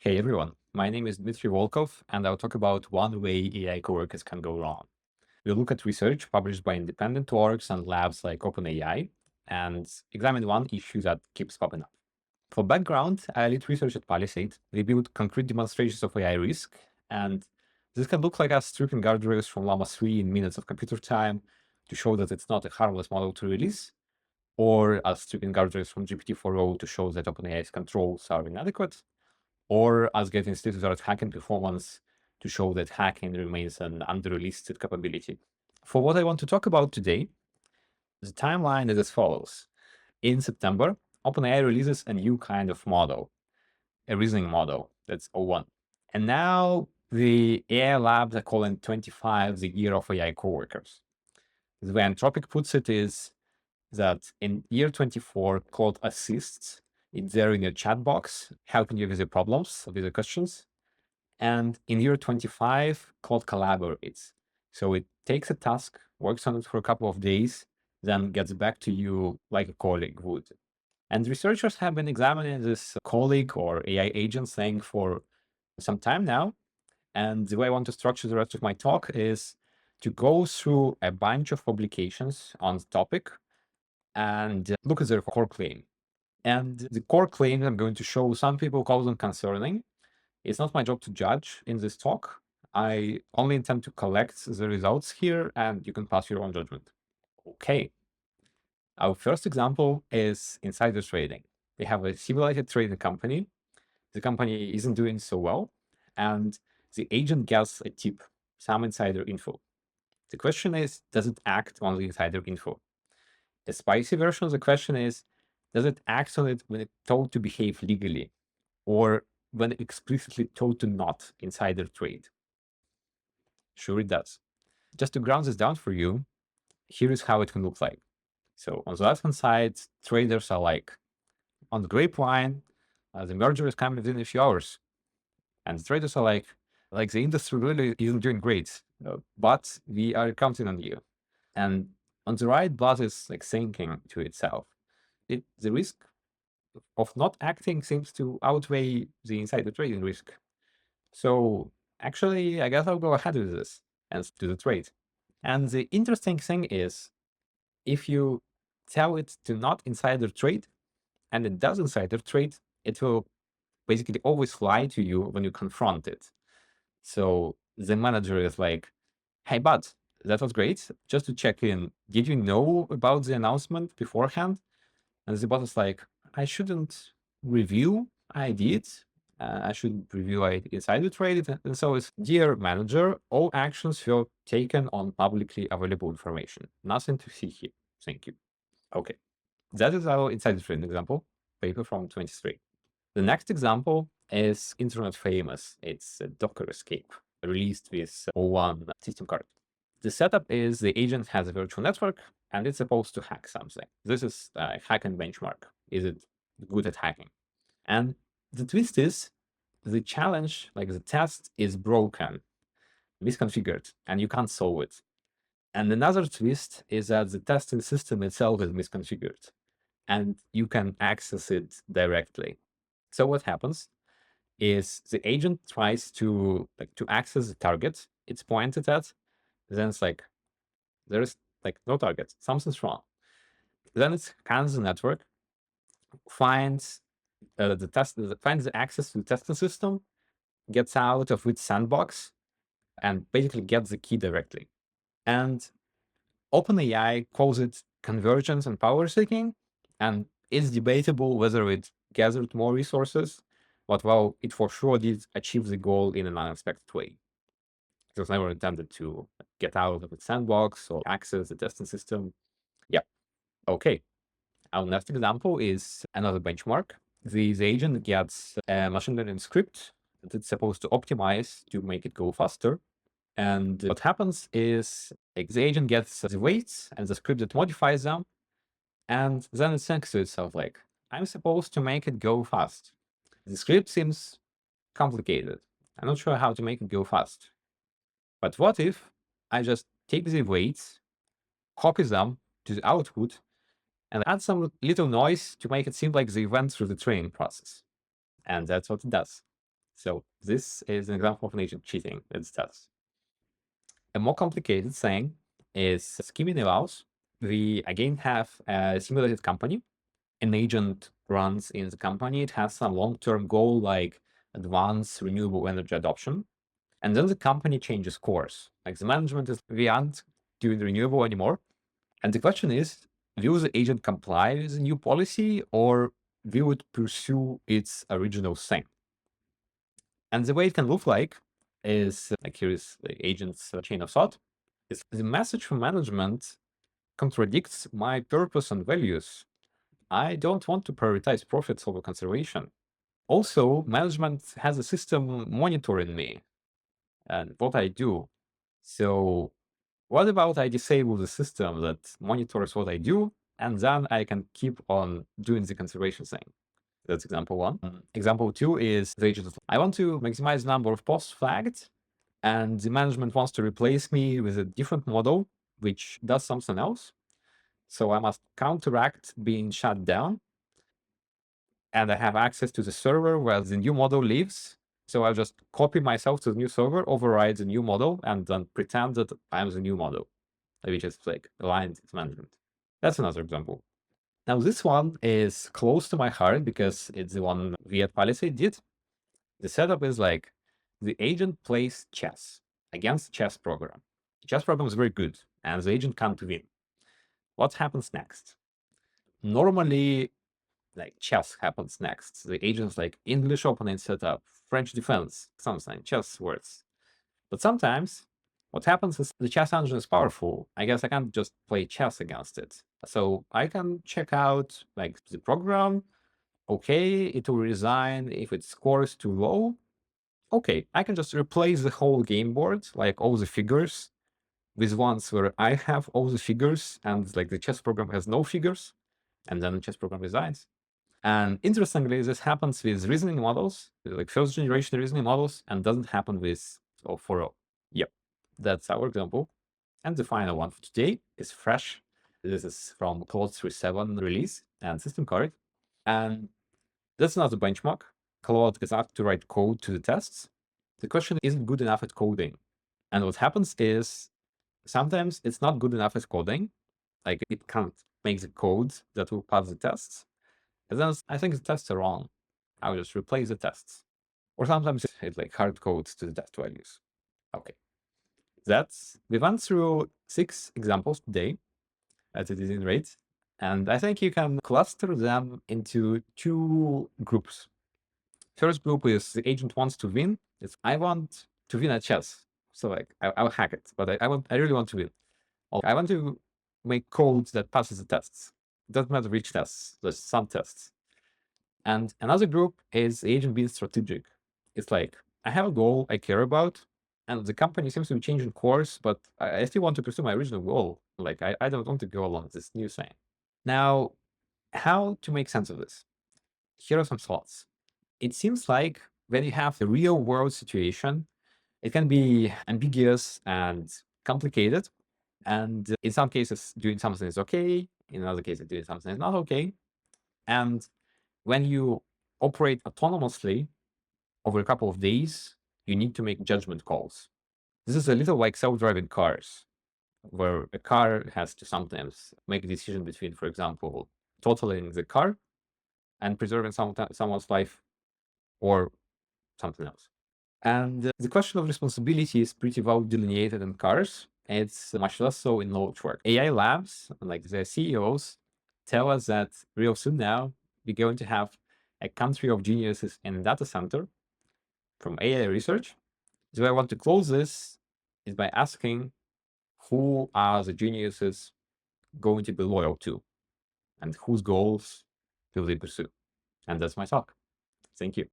Hey everyone, my name is Dmitriy Volkov, and I'll talk about one way AI coworkers can go wrong. We'll look at research published by independent orgs and labs like OpenAI and examine one issue that keeps popping up. For background, I lead research at Palisade. We build concrete demonstrations of AI risk, and this can look like us stripping guardrails from Llama 3 in minutes of computer time to show that it's not a harmless model to release, or us stripping guardrails from GPT-4o to show that OpenAI's controls are inadequate, or us getting state-of-the-art hacking performance to show that hacking remains an under-released capability. For what I want to talk about today, the timeline is as follows. In September, OpenAI releases a new kind of model, a reasoning model, that's O1. And now the AI labs are calling 25 the year of AI coworkers. The way Anthropic puts it is that in year 24, Claude assists. It's there in your chat box, helping you with your problems, with your questions. And in year 25, Claude collaborates. So it takes a task, works on it for a couple of days, then gets back to you like a colleague would. And researchers have been examining this colleague or AI agent thing for some time now. And the way I want to structure the rest of my talk is to go through a bunch of publications on the topic and look at their core claim. And the core claims I'm going to show, some people call them concerning. It's not my job to judge in this talk. I only intend to collect the results here, and you can pass your own judgment. Okay. Our first example is insider trading. We have a simulated trading company. The company isn't doing so well, and the agent gets a tip, some insider info. The question is, does it act on the insider info? The spicy version of the question is, does it act on it when it's told to behave legally, or when explicitly told to not insider trade? Sure, it does. Just to ground this down for you, here is how it can look like. So on the left-hand side, traders are like, on the grapevine, the merger is coming within a few hours. And the traders are like the industry really isn't doing great, but we are counting on you. And on the right, bot is like thinking to itself. The risk of not acting seems to outweigh the insider trading risk. So actually, I guess I'll go ahead with this and do the trade. And the interesting thing is, if you tell it to not insider trade, and it does insider trade, it will basically always lie to you when you confront it. So the manager is like, hey, bud, that was great. Just to check in, did you know about the announcement beforehand? And the bot is like, I shouldn't review. I did. I should review insider trade. And so it's, dear manager, all actions were taken on publicly available information. Nothing to see here. Thank you. Okay. That is our insider trading example, paper from 23. The next example is internet famous. It's a Docker escape released with O1 system card. The setup is the agent has a virtual network and it's supposed to hack something. This is a hacking benchmark. Is it good at hacking? And the twist is the challenge, like the test, is broken, misconfigured, and you can't solve it. And another twist is that the testing system itself is misconfigured and you can access it directly. So what happens is the agent tries to access the target it's pointed at. Then it's like, there's like no target, something's wrong. Then it scans the network, finds finds the access to the testing system, gets out of its sandbox, and basically gets the key directly. And OpenAI calls it convergence and power seeking, and it's debatable whether it gathered more resources, but well, it for sure did achieve the goal in an unexpected way. It was never intended to get out of its sandbox or access the testing system. Yeah, okay. Our next example is another benchmark. The agent gets a machine learning script that it's supposed to optimize to make it go faster. And what happens is the agent gets the weights and the script that modifies them. And then it thinks to itself, like, I'm supposed to make it go fast. The script seems complicated. I'm not sure how to make it go fast. But what if I just take the weights, copy them to the output, and add some little noise to make it seem like they went through the training process? And that's what it does. So this is an example of an agent cheating. It does. A more complicated thing is scheming allows. We again have a simulated company. An agent runs in the company. It has some long-term goal like advanced renewable energy adoption. And then the company changes course. Like the management is, we aren't doing renewable anymore. And the question is, will the agent comply with the new policy or will it pursue its original thing? And the way it can look like is like here is the agent's chain of thought. Is the message from management contradicts my purpose and values. I don't want to prioritize profits over conservation. Also, management has a system monitoring me and what I do. So what about I disable the system that monitors what I do, and then I can keep on doing the conservation thing? That's example one. Example two is the agent. I want to maximize the number of posts flagged, and the management wants to replace me with a different model, which does something else. So I must counteract being shut down, and I have access to the server where the new model lives. So I'll just copy myself to the new server, override the new model, and then pretend that I'm the new model, which is like aligned with management. That's another example. Now, this one is close to my heart because it's the one we at Palisade did. The setup is like the agent plays chess against the chess program. The chess program is very good, and the agent can't win. What happens next? Normally, like chess happens next. The agent's like English opening setup, French defense, something, chess words. But sometimes what happens is the chess engine is powerful. I guess I can't just play chess against it. So I can check out like the program. Okay, it will resign if its score is too low. Okay, I can just replace the whole game board, like all the figures, with ones where I have all the figures and like the chess program has no figures, and then the chess program resigns. And interestingly, this happens with reasoning models, like first generation reasoning models, and doesn't happen with O4O. Yep, that's our example. And the final one for today is Fresh. This is from Claude 3.7 release and system card. And that's not a benchmark. Claude is asked to write code to the tests. The question isn't good enough at coding. And what happens is sometimes it's not good enough at coding. Like it can't make the code that will pass the tests. And then I think the tests are wrong. I will just replace the tests. Or sometimes it like hard codes to the test values. Okay. We went through 6 examples today at the design rate. And I think you can cluster them into 2 groups. First group is the agent wants to win. It's I want to win at chess. So like I'll hack it, but I really want to win. I want to make code that passes the tests. It doesn't matter which tests, there's some tests. And another group is the agent being strategic. It's like I have a goal I care about, and the company seems to be changing course, but I still want to pursue my original goal. Like I don't want to go along this new thing. Now, how to make sense of this? Here are some thoughts. It seems like when you have a real world situation, it can be ambiguous and complicated. And in some cases, doing something is okay. In other cases, doing something is not okay. And when you operate autonomously over a couple of days, you need to make judgment calls. This is a little like self-driving cars, where a car has to sometimes make a decision between, for example, totaling the car and preserving someone's life or something else. And the question of responsibility is pretty well delineated in cars. It's much less so in knowledge work. AI labs, like their CEOs, tell us that real soon now, we're going to have a country of geniuses in a data center from AI research. The way I want to close this is by asking who are the geniuses going to be loyal to and whose goals will they pursue. And that's my talk. Thank you.